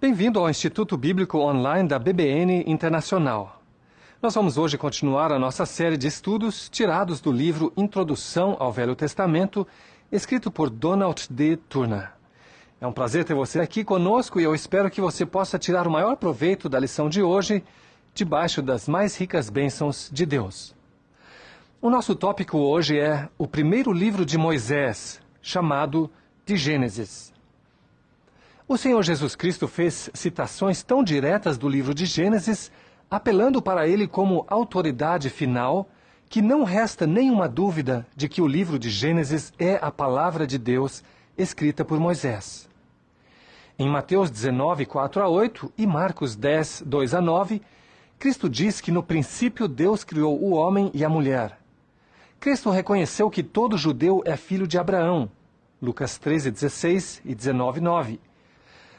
Bem-vindo ao Instituto Bíblico Online da BBN Internacional. Nós vamos hoje continuar a nossa série de estudos tirados do livro Introdução ao Velho Testamento, escrito por Donald D. Turner. É um prazer ter você aqui conosco e eu espero que você possa tirar o maior proveito da lição de hoje, debaixo das mais ricas bênçãos de Deus. O nosso tópico hoje é o primeiro livro de Moisés, chamado de Gênesis. O Senhor Jesus Cristo fez citações tão diretas do livro de Gênesis, apelando para ele como autoridade final, que não resta nenhuma dúvida de que o livro de Gênesis é a palavra de Deus escrita por Moisés. Em Mateus 19, 4-8 e Marcos 10, 2-9, Cristo diz que no princípio Deus criou o homem e a mulher. Cristo reconheceu que todo judeu é filho de Abraão, Lucas 13, 16 e 19, 9.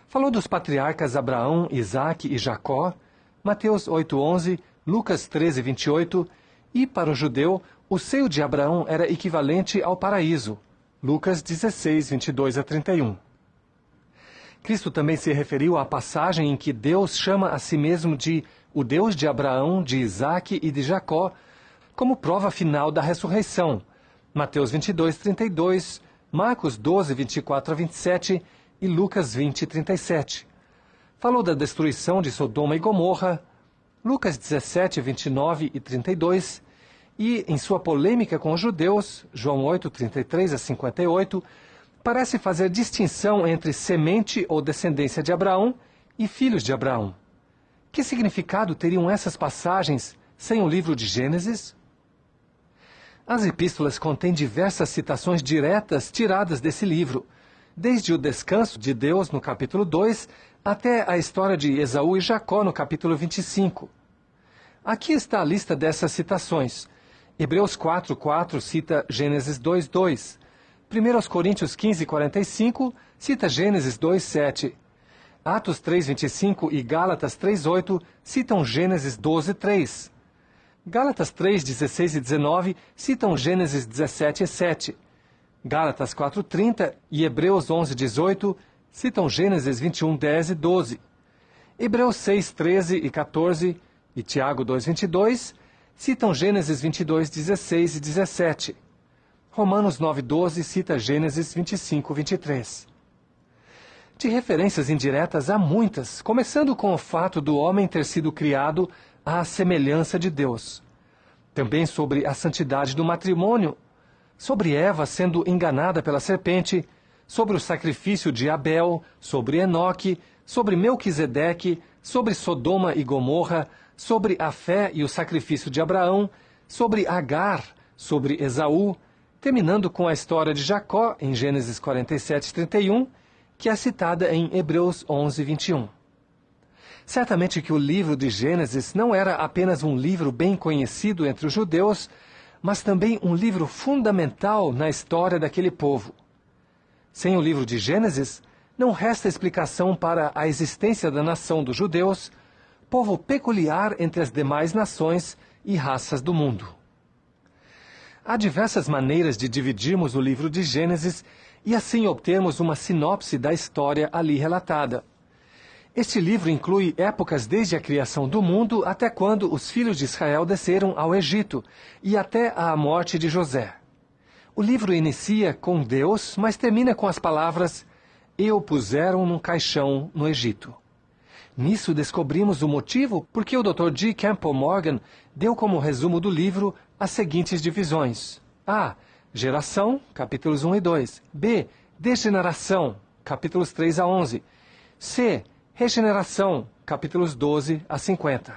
Falou dos patriarcas Abraão, Isaque e Jacó, Mateus 8, 11, Lucas 13, 28, e para o judeu, o seio de Abraão era equivalente ao paraíso, Lucas 16, 22 a 31. Cristo também se referiu à passagem em que Deus chama a si mesmo de o Deus de Abraão, de Isaque e de Jacó, como prova final da ressurreição, Mateus 22, 32, Marcos 12, 24 a 27 e Lucas 20, 37. Falou da destruição de Sodoma e Gomorra, Lucas 17, 29 e 32, e, em sua polêmica com os judeus, João 8, 33 a 58, parece fazer distinção entre semente ou descendência de Abraão e filhos de Abraão. Que significado teriam essas passagens sem o livro de Gênesis? As epístolas contêm diversas citações diretas tiradas desse livro, desde o descanso de Deus no capítulo 2 até a história de Esaú e Jacó no capítulo 25. Aqui está a lista dessas citações. Hebreus 4, 4 cita Gênesis 2, 2. 1 Coríntios 15, 45 cita Gênesis 2, 7. Atos 3, 25 e Gálatas 3, 8 citam Gênesis 12, 3. Gálatas 3, 16 e 19 citam Gênesis 17 e 7. Gálatas 4, 30 e Hebreus 11, 18 citam Gênesis 21, 10 e 12. Hebreus 6, 13 e 14 e Tiago 2, 22 citam Gênesis 22, 16 e 17. Romanos 9, 12 cita Gênesis 25, 23. De referências indiretas há muitas, começando com o fato do homem ter sido criado à semelhança de Deus. Também sobre a santidade do matrimônio, sobre Eva sendo enganada pela serpente, sobre o sacrifício de Abel, sobre Enoque, sobre Melquisedeque, sobre Sodoma e Gomorra, sobre a fé e o sacrifício de Abraão, sobre Agar, sobre Esaú, terminando com a história de Jacó em Gênesis 47, 31, que é citada em Hebreus 11, 21. Certamente que o livro de Gênesis não era apenas um livro bem conhecido entre os judeus, mas também um livro fundamental na história daquele povo. Sem o livro de Gênesis, não resta explicação para a existência da nação dos judeus, povo peculiar entre as demais nações e raças do mundo. Há diversas maneiras de dividirmos o livro de Gênesis e assim obtermos uma sinopse da história ali relatada. Este livro inclui épocas desde a criação do mundo até quando os filhos de Israel desceram ao Egito e até a morte de José. O livro inicia com Deus, mas termina com as palavras "E o puseram num caixão no Egito". Nisso descobrimos o motivo por que o Dr. G. Campbell Morgan deu como resumo do livro as seguintes divisões. A. Geração, capítulos 1 e 2. B. Degeneração, capítulos 3 a 11. C. Regeneração, capítulos 12 a 50.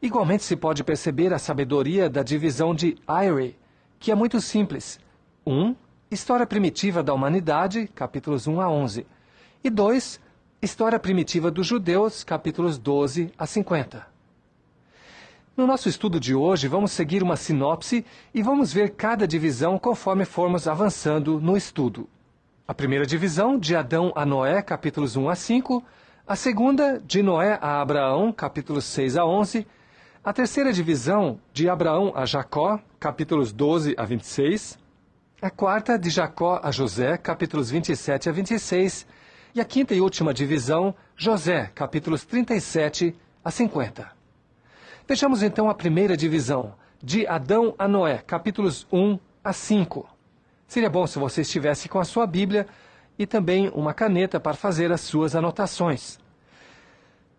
Igualmente se pode perceber a sabedoria da divisão de Eyre, que é muito simples. 1. História primitiva da humanidade, capítulos 1 a 11. E 2. História primitiva dos judeus, capítulos 12 a 50. No nosso estudo de hoje, vamos seguir uma sinopse e vamos ver cada divisão conforme formos avançando no estudo. A primeira divisão, de Adão a Noé, capítulos 1 a 5. A segunda, de Noé a Abraão, capítulos 6 a 11. A terceira divisão, de Abraão a Jacó, capítulos 12 a 26. A quarta, de Jacó a José, capítulos 27 a 26. E a quinta e última divisão, José, capítulos 37 a 50. Vejamos então a primeira divisão, de Adão a Noé, capítulos 1 a 5. Seria bom se você estivesse com a sua Bíblia e também uma caneta para fazer as suas anotações.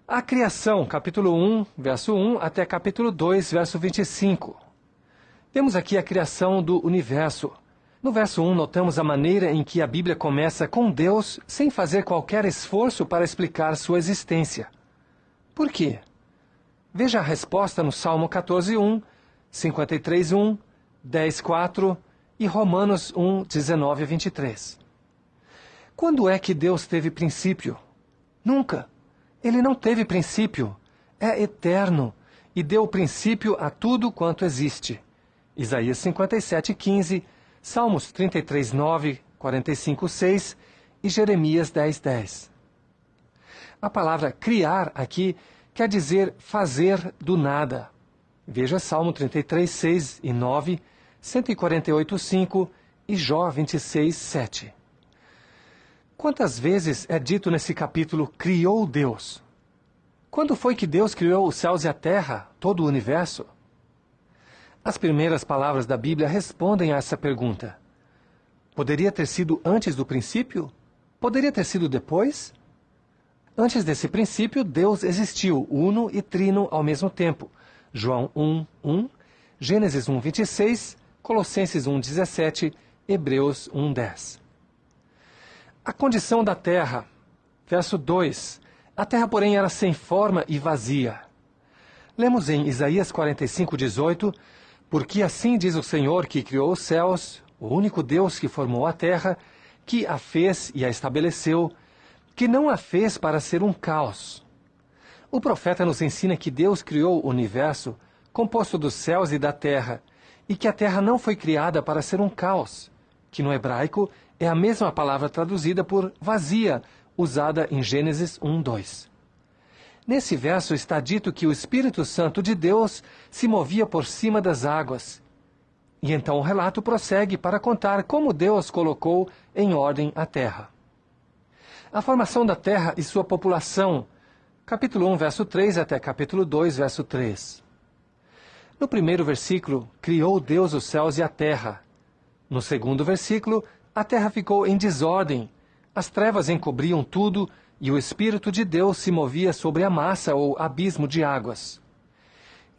A criação, capítulo 1, verso 1 até capítulo 2, verso 25. Temos aqui a criação do universo. No verso 1, notamos a maneira em que a Bíblia começa com Deus sem fazer qualquer esforço para explicar sua existência. Por quê? Veja a resposta no Salmo 14:1, 53:1, 10:4 e Romanos 1:19 a 23. Quando é que Deus teve princípio? Nunca. Ele não teve princípio. É eterno e deu princípio a tudo quanto existe. Isaías 57:15, Salmos 33:9, 45:6 e Jeremias 10:10. A palavra criar aqui quer dizer fazer do nada. Veja Salmo 33:6 e 9, 148:5 e Jó 26:7. Quantas vezes é dito nesse capítulo, criou Deus? Quando foi que Deus criou os céus e a terra, todo o universo? As primeiras palavras da Bíblia respondem a essa pergunta. Poderia ter sido antes do princípio? Poderia ter sido depois? Antes desse princípio, Deus existiu, uno e trino ao mesmo tempo. João 1:1, Gênesis 1:26, Colossenses 1:17, Hebreus 1:10. A condição da terra, verso 2. A terra, porém, era sem forma e vazia. Lemos em Isaías 45:18, porque assim diz o Senhor que criou os céus, o único Deus que formou a terra, que a fez e a estabeleceu, que não a fez para ser um caos. O profeta nos ensina que Deus criou o universo, composto dos céus e da terra, e que a terra não foi criada para ser um caos, que no hebraico é a mesma palavra traduzida por vazia, usada em Gênesis 1:2. Nesse verso está dito que o Espírito Santo de Deus se movia por cima das águas. E então o relato prossegue para contar como Deus colocou em ordem a terra. A formação da terra e sua população, capítulo 1, verso 3 até capítulo 2, verso 3. No primeiro versículo, criou Deus os céus e a terra. No segundo versículo, a terra ficou em desordem, as trevas encobriam tudo e o Espírito de Deus se movia sobre a massa ou abismo de águas.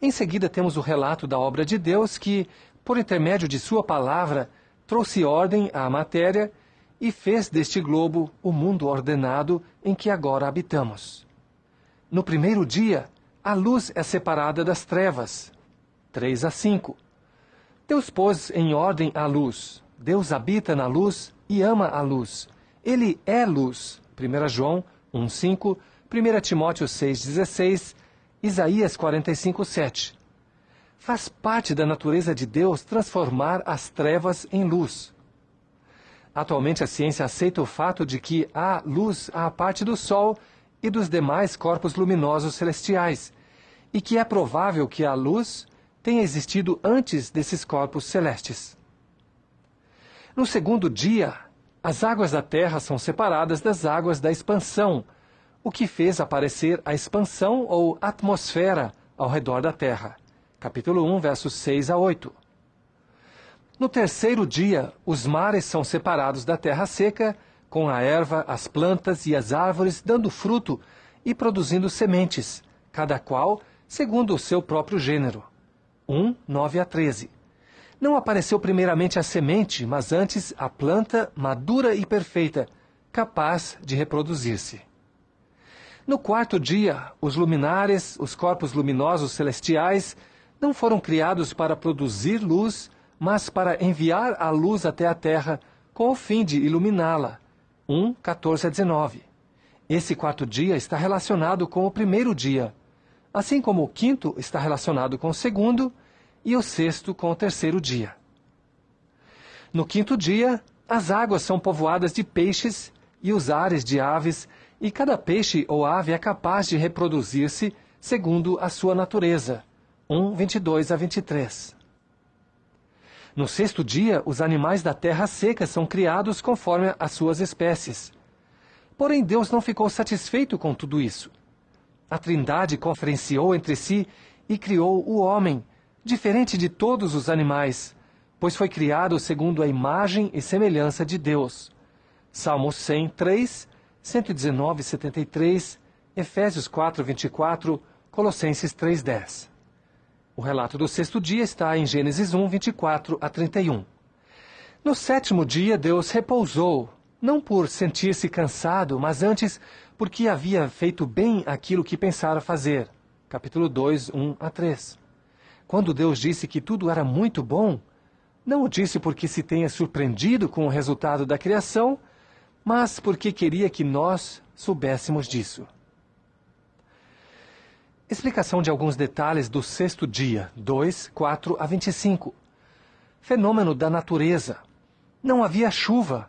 Em seguida temos o relato da obra de Deus que, por intermédio de sua palavra, trouxe ordem à matéria e fez deste globo o mundo ordenado em que agora habitamos. No primeiro dia, a luz é separada das trevas. 3-5. Deus pôs em ordem a luz. Deus habita na luz e ama a luz. Ele é luz. 1 João 1:5, 1 Timóteo 6:16, Isaías 45:7. Faz parte da natureza de Deus transformar as trevas em luz. Atualmente a ciência aceita o fato de que há luz à parte do Sol e dos demais corpos luminosos celestiais, e que é provável que a luz tenha existido antes desses corpos celestes. No segundo dia, as águas da terra são separadas das águas da expansão, o que fez aparecer a expansão ou atmosfera ao redor da terra. Capítulo 1, versos 6-8. No terceiro dia, os mares são separados da terra seca, com a erva, as plantas e as árvores dando fruto e produzindo sementes, cada qual segundo o seu próprio gênero. 1:9-13. Não apareceu primeiramente a semente, mas antes a planta madura e perfeita, capaz de reproduzir-se. No quarto dia, os luminares, os corpos luminosos celestiais, não foram criados para produzir luz, mas para enviar a luz até a terra, com o fim de iluminá-la. 1:14-19. Esse quarto dia está relacionado com o primeiro dia, assim como o quinto está relacionado com o segundo, e o sexto com o terceiro dia. No quinto dia, as águas são povoadas de peixes e os ares de aves, e cada peixe ou ave é capaz de reproduzir-se segundo a sua natureza. 1:22-23. No sexto dia, os animais da terra seca são criados conforme as suas espécies. Porém, Deus não ficou satisfeito com tudo isso. A Trindade conferenciou entre si e criou o homem, diferente de todos os animais, pois foi criado segundo a imagem e semelhança de Deus. Salmos 103, 119, 73, Efésios 4, 24, Colossenses 3, 10. O relato do sexto dia está em Gênesis 1, 24 a 31. No sétimo dia, Deus repousou, não por sentir-se cansado, mas antes porque havia feito bem aquilo que pensara fazer. Capítulo 2, 1 a 3. Quando Deus disse que tudo era muito bom, não o disse porque se tenha surpreendido com o resultado da criação, mas porque queria que nós soubéssemos disso. Explicação de alguns detalhes do sexto dia, 2, 4 a 25. Fenômeno da natureza. Não havia chuva.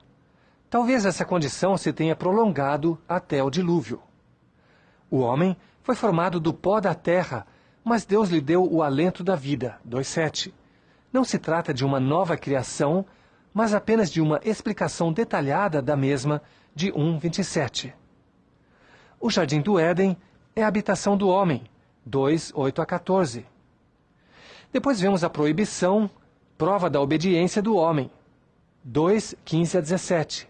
Talvez essa condição se tenha prolongado até o dilúvio. O homem foi formado do pó da terra, mas Deus lhe deu o alento da vida, 2:7. Não se trata de uma nova criação, mas apenas de uma explicação detalhada da mesma, de 1:27. O jardim do Éden é a habitação do homem, 2:8 a 14. Depois vemos a proibição, prova da obediência do homem, 2:15 a 17.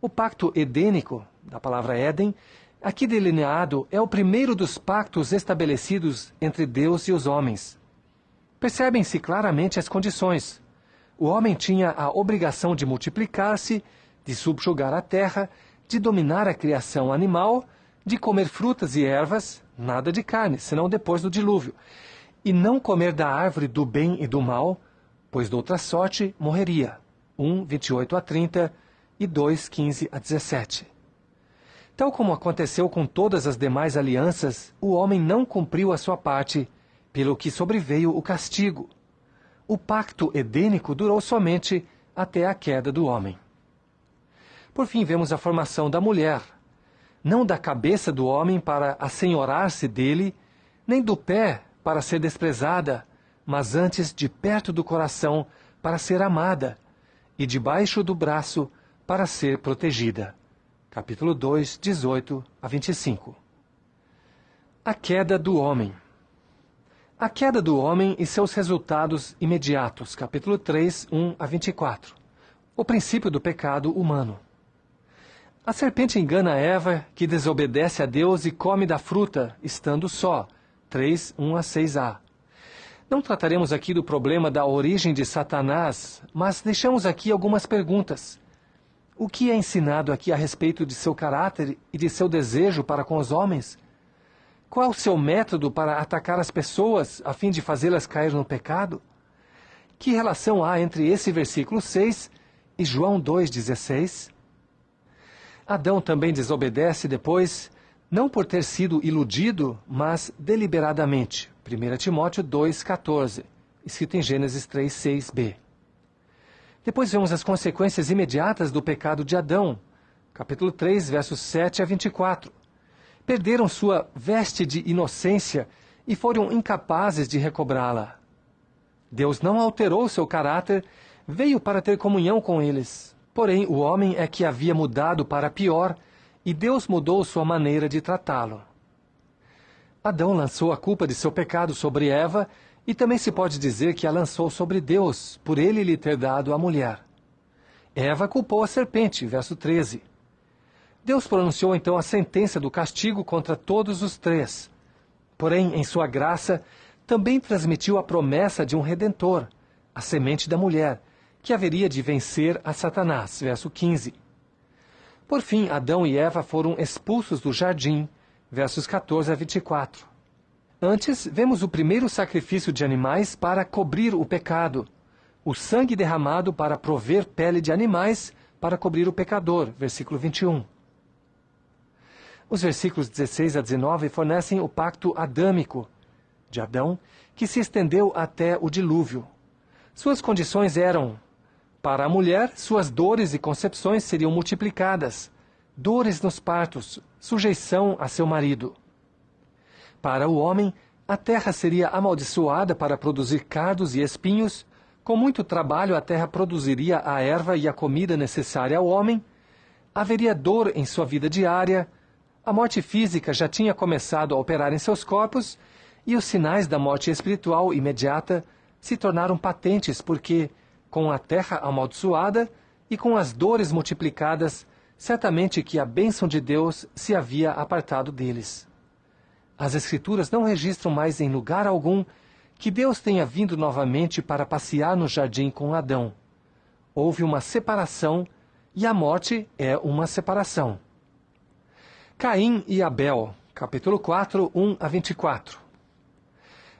O pacto edênico, da palavra Éden, aqui delineado, é o primeiro dos pactos estabelecidos entre Deus e os homens. Percebem-se claramente as condições. O homem tinha a obrigação de multiplicar-se, de subjugar a terra, de dominar a criação animal, de comer frutas e ervas, nada de carne, senão depois do dilúvio, e não comer da árvore do bem e do mal, pois de outra sorte morreria. 1:28 a 30 e 2:15 a 17. Tal como aconteceu com todas as demais alianças, o homem não cumpriu a sua parte, pelo que sobreveio o castigo. O pacto edênico durou somente até a queda do homem. Por fim, vemos a formação da mulher, não da cabeça do homem para assenhorar-se dele, nem do pé para ser desprezada, mas antes de perto do coração para ser amada, e debaixo do braço para ser protegida. Capítulo 2, 18 a 25. A queda do homem. A queda do homem e seus resultados imediatos. Capítulo 3, 1 a 24. O princípio do pecado humano. A serpente engana Eva, que desobedece a Deus e come da fruta, estando só. 3, 1 a 6a. Não trataremos aqui do problema da origem de Satanás, mas deixamos aqui algumas perguntas. O que é ensinado aqui a respeito de seu caráter e de seu desejo para com os homens? Qual o seu método para atacar as pessoas a fim de fazê-las cair no pecado? Que relação há entre esse versículo 6 e João 2,16? Adão também desobedece depois, não por ter sido iludido, mas deliberadamente. 1 Timóteo 2,14, escrito em Gênesis 3,6b. Depois vemos as consequências imediatas do pecado de Adão. Capítulo 3, versos 7 a 24. Perderam sua veste de inocência e foram incapazes de recobrá-la. Deus não alterou seu caráter, veio para ter comunhão com eles. Porém, o homem é que havia mudado para pior, e Deus mudou sua maneira de tratá-lo. Adão lançou a culpa de seu pecado sobre Eva, e também se pode dizer que a lançou sobre Deus, por ele lhe ter dado a mulher. Eva culpou a serpente, verso 13. Deus pronunciou então a sentença do castigo contra todos os três. Porém, em sua graça, também transmitiu a promessa de um Redentor, a semente da mulher, que haveria de vencer a Satanás, verso 15. Por fim, Adão e Eva foram expulsos do jardim, versos 14 a 24. Antes, vemos o primeiro sacrifício de animais para cobrir o pecado, o sangue derramado para prover pele de animais para cobrir o pecador, versículo 21. Os versículos 16 a 19 fornecem o pacto adâmico de Adão, que se estendeu até o dilúvio. Suas condições eram: para a mulher, suas dores e concepções seriam multiplicadas, dores nos partos, sujeição a seu marido. Para o homem, a terra seria amaldiçoada para produzir cardos e espinhos. Com muito trabalho, a terra produziria a erva e a comida necessária ao homem. haveria dor em sua vida diária, a morte física já tinha começado a operar em seus corpos e os sinais da morte espiritual imediata se tornaram patentes porque, com a terra amaldiçoada e com as dores multiplicadas, certamente que a bênção de Deus se havia apartado deles. As Escrituras não registram mais em lugar algum que Deus tenha vindo novamente para passear no jardim com Adão. Houve uma separação e a morte é uma separação. Caim e Abel, capítulo 4, 1 a 24.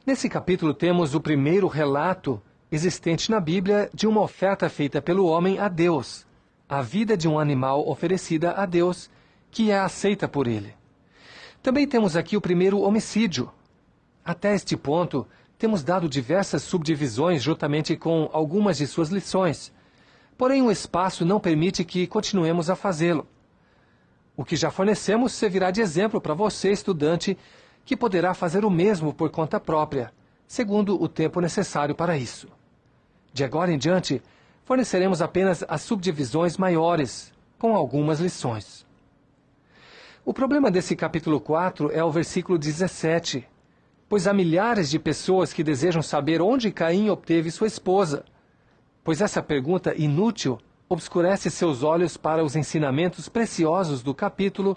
Nesse capítulo temos o primeiro relato existente na Bíblia de uma oferta feita pelo homem a Deus, a vida de um animal oferecida a Deus, que é aceita por ele. Também temos aqui o primeiro homicídio. Até este ponto, temos dado diversas subdivisões juntamente com algumas de suas lições, porém o espaço não permite que continuemos a fazê-lo. O que já fornecemos servirá de exemplo para você, estudante, que poderá fazer o mesmo por conta própria, segundo o tempo necessário para isso. De agora em diante, forneceremos apenas as subdivisões maiores, com algumas lições. O problema desse capítulo 4 é o versículo 17, pois há milhares de pessoas que desejam saber onde Caim obteve sua esposa, pois essa pergunta inútil obscurece seus olhos para os ensinamentos preciosos do capítulo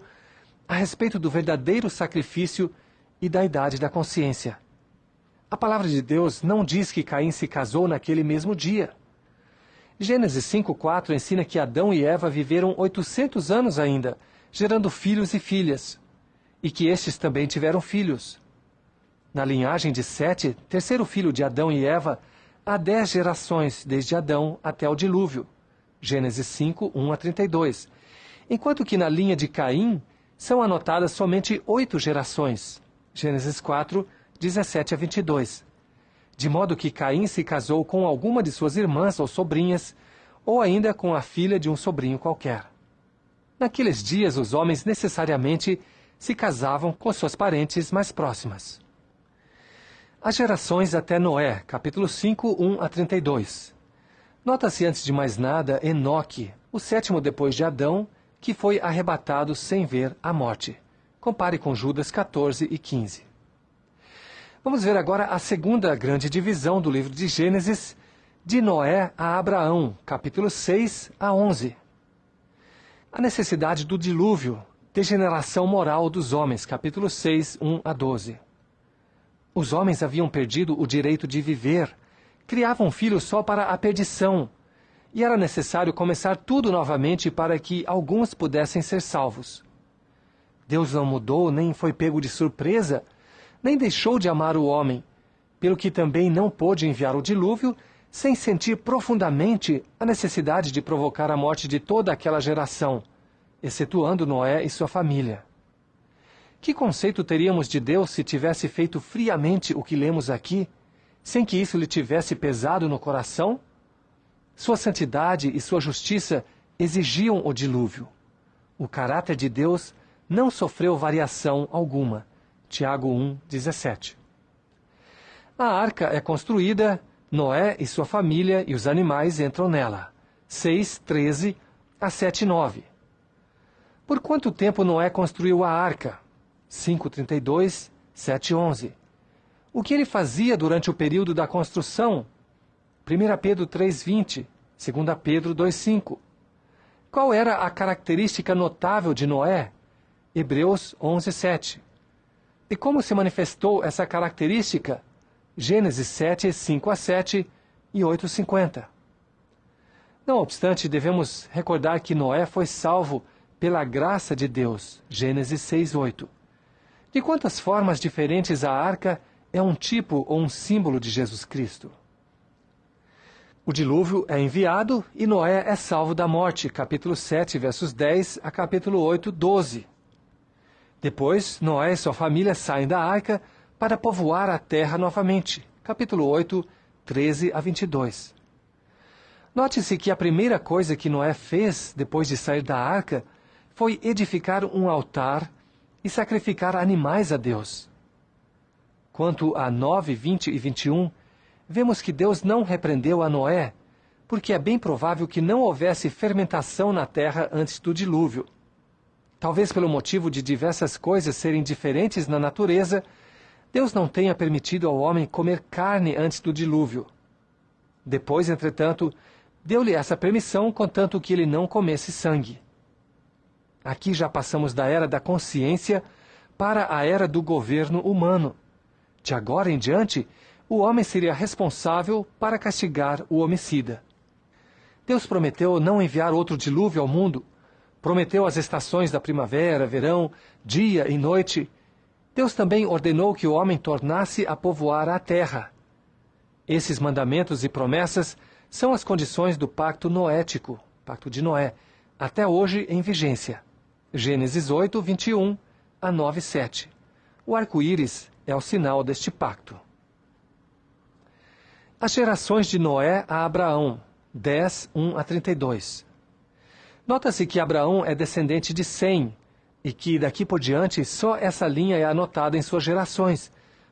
a respeito do verdadeiro sacrifício e da idade da consciência. A palavra de Deus não diz que Caim se casou naquele mesmo dia. Gênesis 5:4 ensina que Adão e Eva viveram 800 anos ainda, gerando filhos e filhas, e que estes também tiveram filhos. Na linhagem de Sete, terceiro filho de Adão e Eva, há 10 gerações desde Adão até o dilúvio. Gênesis 5, 1 a 32. Enquanto que na linha de Caim são anotadas somente 8 gerações. Gênesis 4, 17 a 22. De modo que Caim se casou com alguma de suas irmãs ou sobrinhas, ou ainda com a filha de um sobrinho qualquer. Naqueles dias, os homens necessariamente se casavam com suas parentes mais próximas. As gerações até Noé, capítulo 5, 1 a 32. Nota-se antes de mais nada Enoque, o sétimo depois de Adão, que foi arrebatado sem ver a morte. Compare com Judas 14 e 15. Vamos ver agora a segunda grande divisão do livro de Gênesis, de Noé a Abraão, capítulo 6 a 11. A necessidade do dilúvio, degeneração moral dos homens, capítulo 6, 1 a 12. Os homens haviam perdido o direito de viver, criavam filhos só para a perdição, e era necessário começar tudo novamente para que alguns pudessem ser salvos. Deus não mudou, nem foi pego de surpresa, nem deixou de amar o homem, pelo que também não pôde enviar o dilúvio, sem sentir profundamente a necessidade de provocar a morte de toda aquela geração, excetuando Noé e sua família. Que conceito teríamos de Deus se tivesse feito friamente o que lemos aqui, sem que isso lhe tivesse pesado no coração? Sua santidade e sua justiça exigiam o dilúvio. O caráter de Deus não sofreu variação alguma. Tiago 1, 17. A arca é construída, Noé e sua família e os animais entram nela. 6, 13 a 7, 9. Por quanto tempo Noé construiu a arca? 5, 32, 7, 11. O que ele fazia durante o período da construção? 1 Pedro 3:20, 2 Pedro 2:5. Qual era a característica notável de Noé? Hebreus 11:7. E como se manifestou essa característica? Gênesis 7, 5 a 7 e 8:50. Não obstante, devemos recordar que Noé foi salvo pela graça de Deus. Gênesis 6:8. De quantas formas diferentes a arca é um tipo ou um símbolo de Jesus Cristo. O dilúvio é enviado e Noé é salvo da morte, capítulo 7, versos 10 a capítulo 8, 12. Depois, Noé e sua família saem da arca para povoar a terra novamente, capítulo 8, 13 a 22. Note-se que a primeira coisa que Noé fez depois de sair da arca foi edificar um altar e sacrificar animais a Deus. Quanto a 9, 20 e 21, vemos que Deus não repreendeu a Noé, porque é bem provável que não houvesse fermentação na terra antes do dilúvio. Talvez pelo motivo de diversas coisas serem diferentes na natureza, Deus não tenha permitido ao homem comer carne antes do dilúvio. Depois, entretanto, deu-lhe essa permissão, contanto que ele não comesse sangue. Aqui já passamos da era da consciência para a era do governo humano. De agora em diante, o homem seria responsável para castigar o homicida. Deus prometeu não enviar outro dilúvio ao mundo. Prometeu as estações da primavera, verão, dia e noite. Deus também ordenou que o homem tornasse a povoar a terra. Esses mandamentos e promessas são as condições do pacto noético, pacto de Noé, até hoje em vigência. Gênesis 8, 21 a 9, 7. O arco-íris é o sinal deste pacto. As gerações de Noé a Abraão, 10, 1 a 32. Nota-se que Abraão é descendente de Sem, e que daqui por diante só essa linha é anotada em suas gerações,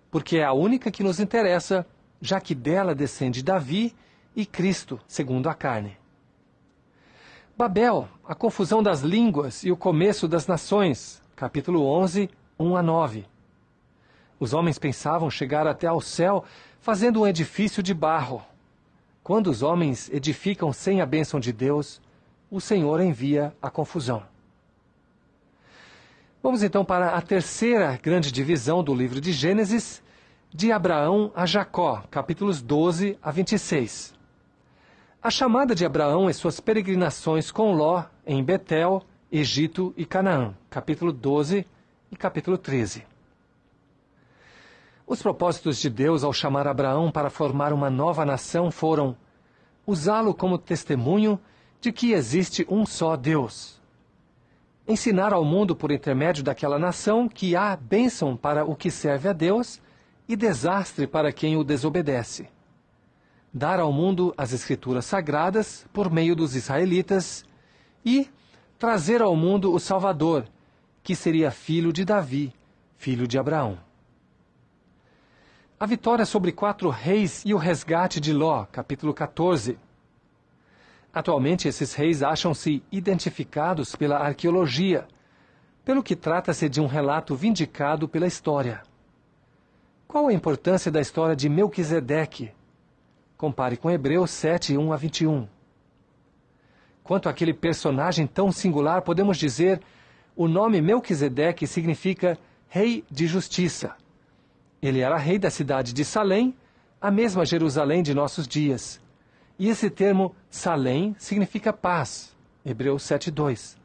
porque é a única que nos interessa, já que dela descende Davi e Cristo, segundo a carne. Babel, a confusão das línguas e o começo das nações, capítulo 11, 1 a 9. Os homens pensavam chegar até ao céu fazendo um edifício de barro. Quando os homens edificam sem a bênção de Deus, o Senhor envia a confusão. Vamos então para a terceira grande divisão do livro de Gênesis, de Abraão a Jacó, capítulos 12 a 26. A chamada de Abraão e suas peregrinações com Ló em Betel, Egito e Canaã, capítulo 12 e capítulo 13. Os propósitos de Deus ao chamar Abraão para formar uma nova nação foram usá-lo como testemunho de que existe um só Deus, ensinar ao mundo por intermédio daquela nação que há bênção para o que serve a Deus e desastre para quem o desobedece, dar ao mundo as Escrituras Sagradas por meio dos israelitas e trazer ao mundo o Salvador, que seria filho de Davi, filho de Abraão. A vitória sobre 4 reis e o resgate de Ló, capítulo 14. Atualmente, esses reis acham-se identificados pela arqueologia, pelo que trata-se de um relato vindicado pela história. Qual a importância da história de Melquisedeque? Compare com Hebreus 7, 1 a 21. Quanto àquele personagem tão singular, podemos dizer, o nome Melquisedeque significa rei de justiça. Ele era rei da cidade de Salém, a mesma Jerusalém de nossos dias. E esse termo Salém significa paz, Hebreus 7:2.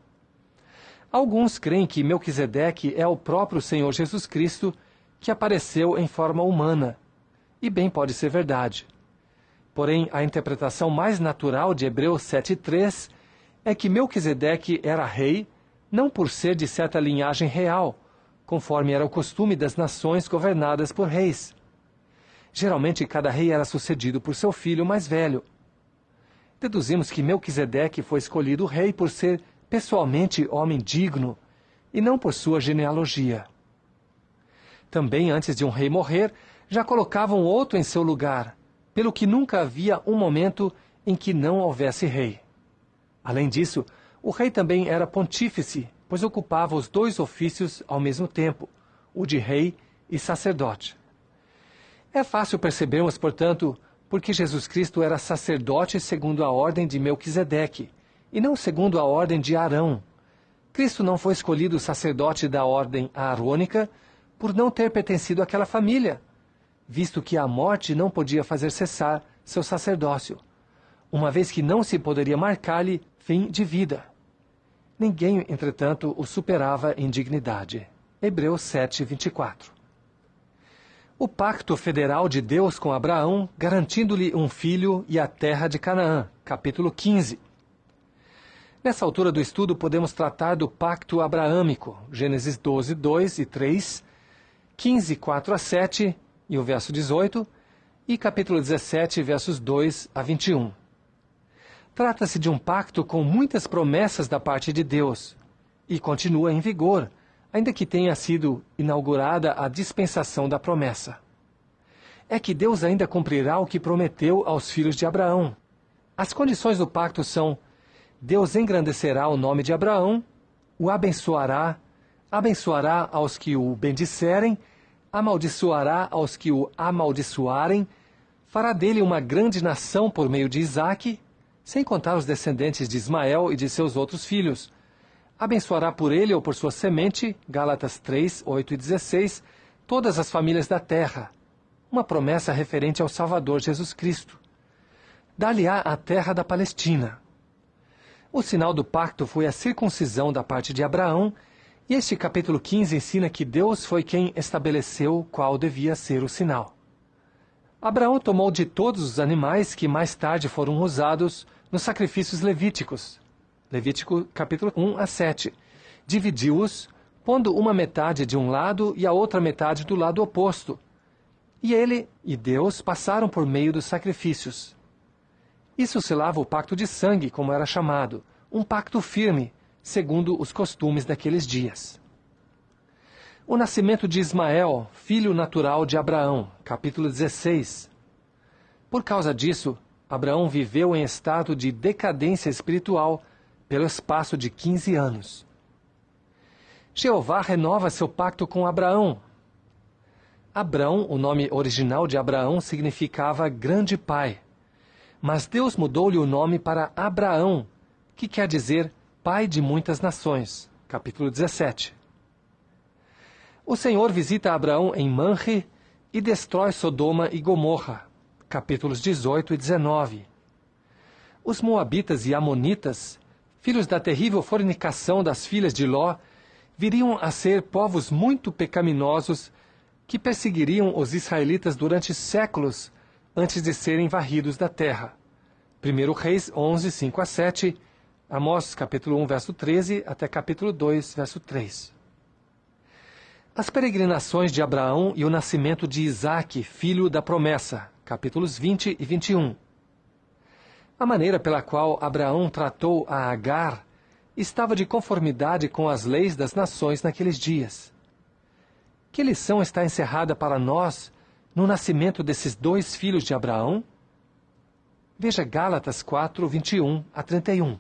Alguns creem que Melquisedeque é o próprio Senhor Jesus Cristo que apareceu em forma humana, e bem pode ser verdade. Porém, a interpretação mais natural de Hebreus 7:3 é que Melquisedeque era rei não por ser de certa linhagem real, conforme era o costume das nações governadas por reis. Geralmente, cada rei era sucedido por seu filho mais velho. Deduzimos que Melquisedeque foi escolhido rei por ser pessoalmente homem digno e não por sua genealogia. Também, antes de um rei morrer, já colocavam outro em seu lugar, pelo que nunca havia um momento em que não houvesse rei. Além disso, o rei também era pontífice, pois ocupava os 2 ofícios ao mesmo tempo, o de rei e sacerdote. É fácil percebermos, portanto, porque Jesus Cristo era sacerdote segundo a ordem de Melquisedeque, e não segundo a ordem de Arão. Cristo não foi escolhido sacerdote da ordem aarônica por não ter pertencido àquela família, visto que a morte não podia fazer cessar seu sacerdócio, uma vez que não se poderia marcar-lhe fim de vida. Ninguém, entretanto, o superava em dignidade. Hebreus 7, 24. O pacto federal de Deus com Abraão, garantindo-lhe um filho e a terra de Canaã, capítulo 15. Nessa altura do estudo, podemos tratar do pacto abraâmico, Gênesis 12, 2 e 3, 15, 4 a 7 e o verso 18, e capítulo 17, versos 2 a 21. Trata-se de um pacto com muitas promessas da parte de Deus, e continua em vigor, ainda que tenha sido inaugurada a dispensação da promessa. É que Deus ainda cumprirá o que prometeu aos filhos de Abraão. As condições do pacto são: Deus engrandecerá o nome de Abraão, o abençoará, abençoará aos que o bendisserem, amaldiçoará aos que o amaldiçoarem, fará dele uma grande nação por meio de Isaque, sem contar os descendentes de Ismael e de seus outros filhos. Abençoará por ele ou por sua semente, Gálatas 3, 8 e 16, todas as famílias da terra. Uma promessa referente ao Salvador Jesus Cristo. Dar-lhe-á a terra da Palestina. O sinal do pacto foi a circuncisão da parte de Abraão, e este capítulo 15 ensina que Deus foi quem estabeleceu qual devia ser o sinal. Abraão tomou de todos os animais que mais tarde foram usados nos sacrifícios levíticos. Levítico capítulo 1 a 7. Dividiu-os, pondo uma metade de um lado e a outra metade do lado oposto. E ele e Deus passaram por meio dos sacrifícios. Isso selava o pacto de sangue, como era chamado, um pacto firme, segundo os costumes daqueles dias. O nascimento de Ismael, filho natural de Abraão, capítulo 16. Por causa disso, Abraão viveu em estado de decadência espiritual pelo espaço de 15 anos. Jeová renova seu pacto com Abraão. Abrão, o nome original de Abraão, significava grande pai. Mas Deus mudou-lhe o nome para Abraão, que quer dizer pai de muitas nações. Capítulo 17. O Senhor visita Abraão em Manre e destrói Sodoma e Gomorra. Capítulos 18 e 19. Os moabitas e amonitas, filhos da terrível fornicação das filhas de Ló, viriam a ser povos muito pecaminosos que perseguiriam os israelitas durante séculos antes de serem varridos da terra. 1 Reis 11, 5 a 7, Amós capítulo 1, verso 13, até capítulo 2, verso 3. As peregrinações de Abraão e o nascimento de Isaque, filho da promessa, capítulos 20 e 21. A maneira pela qual Abraão tratou a Agar estava de conformidade com as leis das nações naqueles dias. Que lição está encerrada para nós no nascimento desses dois filhos de Abraão? Veja Gálatas 4, 21 a 31.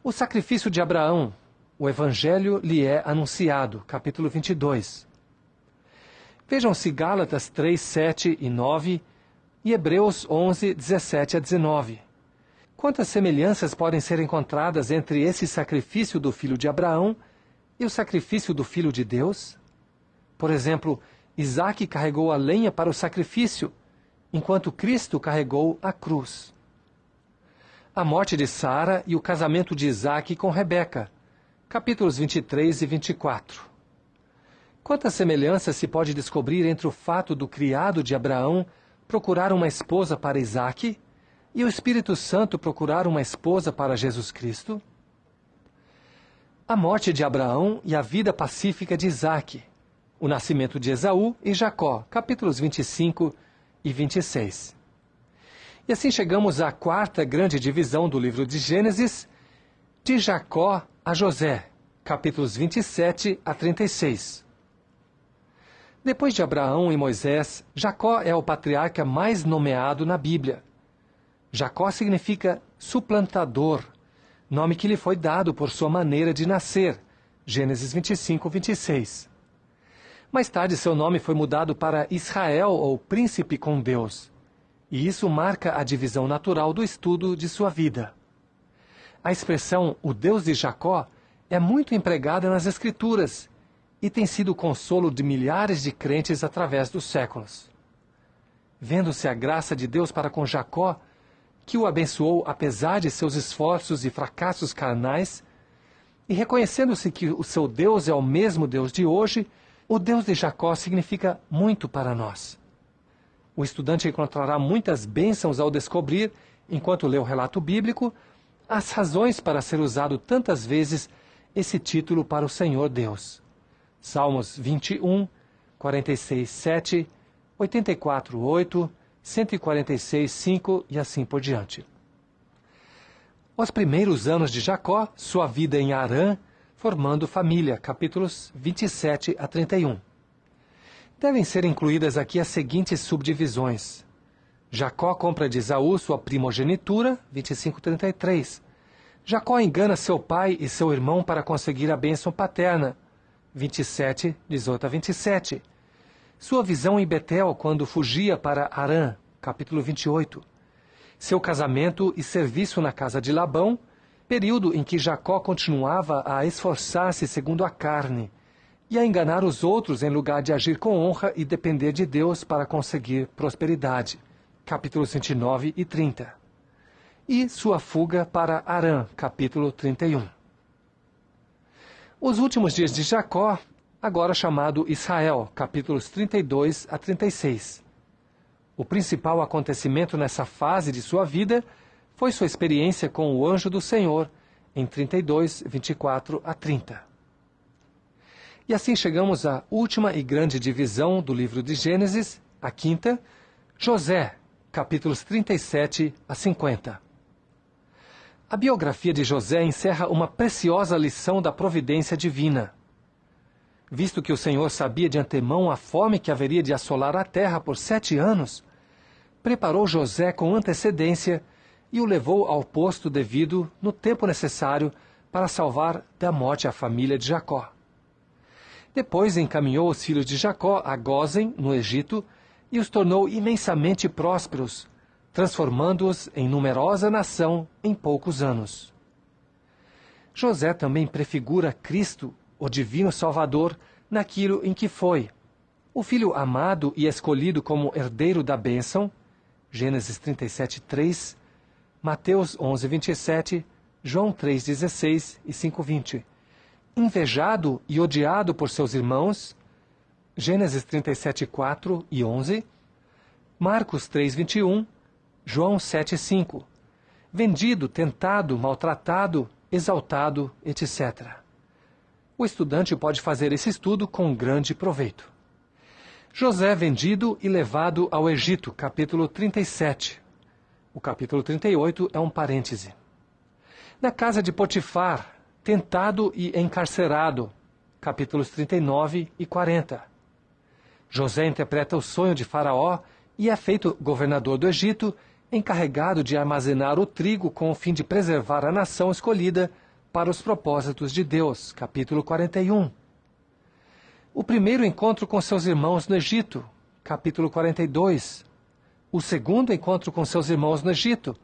O sacrifício de Abraão, o Evangelho lhe é anunciado, capítulo 22. Vejam-se Gálatas 3, 7 e 9 e Hebreus 11, 17 a 19. Quantas semelhanças podem ser encontradas entre esse sacrifício do filho de Abraão e o sacrifício do Filho de Deus? Por exemplo, Isaque carregou a lenha para o sacrifício, enquanto Cristo carregou a cruz. A morte de Sara e o casamento de Isaque com Rebeca, capítulos 23 e 24. Quantas semelhanças se pode descobrir entre o fato do criado de Abraão procurar uma esposa para Isaque e o Espírito Santo procurar uma esposa para Jesus Cristo? A morte de Abraão e a vida pacífica de Isaque, o nascimento de Esaú e Jacó, capítulos 25 e 26. E assim chegamos à quarta grande divisão do livro de Gênesis, de Jacó a José, capítulos 27 a 36. Depois de Abraão e Moisés, Jacó é o patriarca mais nomeado na Bíblia. Jacó significa suplantador, nome que lhe foi dado por sua maneira de nascer, Gênesis 25, 26. Mais tarde, seu nome foi mudado para Israel, ou príncipe com Deus, e isso marca a divisão natural do estudo de sua vida. A expressão "o Deus de Jacó" é muito empregada nas Escrituras e tem sido o consolo de milhares de crentes através dos séculos. Vendo-se a graça de Deus para com Jacó, que o abençoou apesar de seus esforços e fracassos carnais, e reconhecendo-se que o seu Deus é o mesmo Deus de hoje, o Deus de Jacó significa muito para nós. O estudante encontrará muitas bênçãos ao descobrir, enquanto lê o relato bíblico, as razões para ser usado tantas vezes esse título para o Senhor Deus. Salmos 21, 46, 7, 84, 8, 146, 5 e assim por diante. Os primeiros anos de Jacó, sua vida em Harã, formando família, capítulos 27 a 31. Devem ser incluídas aqui as seguintes subdivisões: Jacó compra de Esaú sua primogenitura, 25:33. Jacó engana seu pai e seu irmão para conseguir a bênção paterna, 27:18-27. Sua visão em Betel quando fugia para Harã, capítulo 28. Seu casamento e serviço na casa de Labão, período em que Jacó continuava a esforçar-se segundo a carne e a enganar os outros em lugar de agir com honra e depender de Deus para conseguir prosperidade, capítulos 29 e 30. E sua fuga para Harã, capítulo 31. Os últimos dias de Jacó, agora chamado Israel, capítulos 32-36. O principal acontecimento nessa fase de sua vida foi sua experiência com o anjo do Senhor, em 32:24-30. E assim chegamos à última e grande divisão do livro de Gênesis, a quinta, José, capítulos 37-50. A biografia de José encerra uma preciosa lição da providência divina. Visto que o Senhor sabia de antemão a fome que haveria de assolar a terra por 7 anos, preparou José com antecedência e o levou ao posto devido no tempo necessário para salvar da morte a família de Jacó. Depois encaminhou os filhos de Jacó a Gósen, no Egito, e os tornou imensamente prósperos, transformando-os em numerosa nação em poucos anos. José também prefigura Cristo, o divino Salvador, naquilo em que foi o filho amado e escolhido como herdeiro da bênção, Gênesis 37:3, Mateus 11:27, João 3:16 e 5:20, invejado e odiado por seus irmãos, Gênesis 37:4 e 11, Marcos 3:21, João 7:5, vendido, tentado, maltratado, exaltado, etc. O estudante pode fazer esse estudo com grande proveito. José vendido e levado ao Egito, capítulo 37. O capítulo 38 é um parêntese. Na casa de Potifar, tentado e encarcerado, capítulos 39 e 40. José interpreta o sonho de Faraó e é feito governador do Egito, encarregado de armazenar o trigo com o fim de preservar a nação escolhida para os propósitos de Deus, capítulo 41. O primeiro encontro com seus irmãos no Egito, capítulo 42. O segundo encontro com seus irmãos no Egito,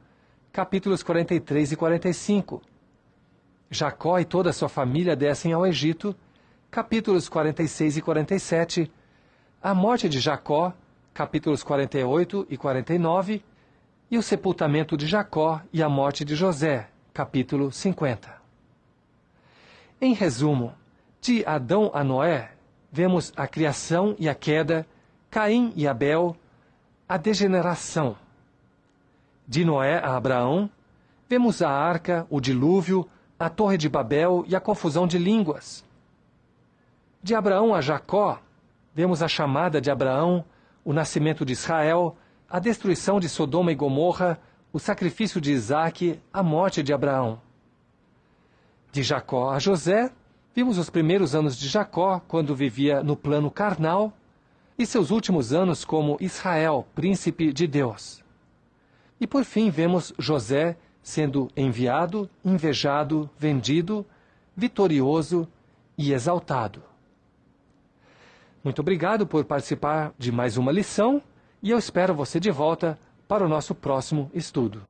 capítulos 43 e 45. Jacó e toda a sua família descem ao Egito, capítulos 46 e 47. A morte de Jacó, capítulos 48 e 49. E o sepultamento de Jacó e a morte de José, capítulo 50. Em resumo, de Adão a Noé, vemos a criação e a queda, Caim e Abel, a degeneração. De Noé a Abraão, vemos a arca, o dilúvio, a torre de Babel e a confusão de línguas. De Abraão a Jacó, vemos a chamada de Abraão, o nascimento de Israel, a destruição de Sodoma e Gomorra, o sacrifício de Isaque, a morte de Abraão. De Jacó a José, vimos os primeiros anos de Jacó, quando vivia no plano carnal, e seus últimos anos como Israel, príncipe de Deus. E por fim vemos José sendo enviado, invejado, vendido, vitorioso e exaltado. Muito obrigado por participar de mais uma lição, e eu espero você de volta para o nosso próximo estudo.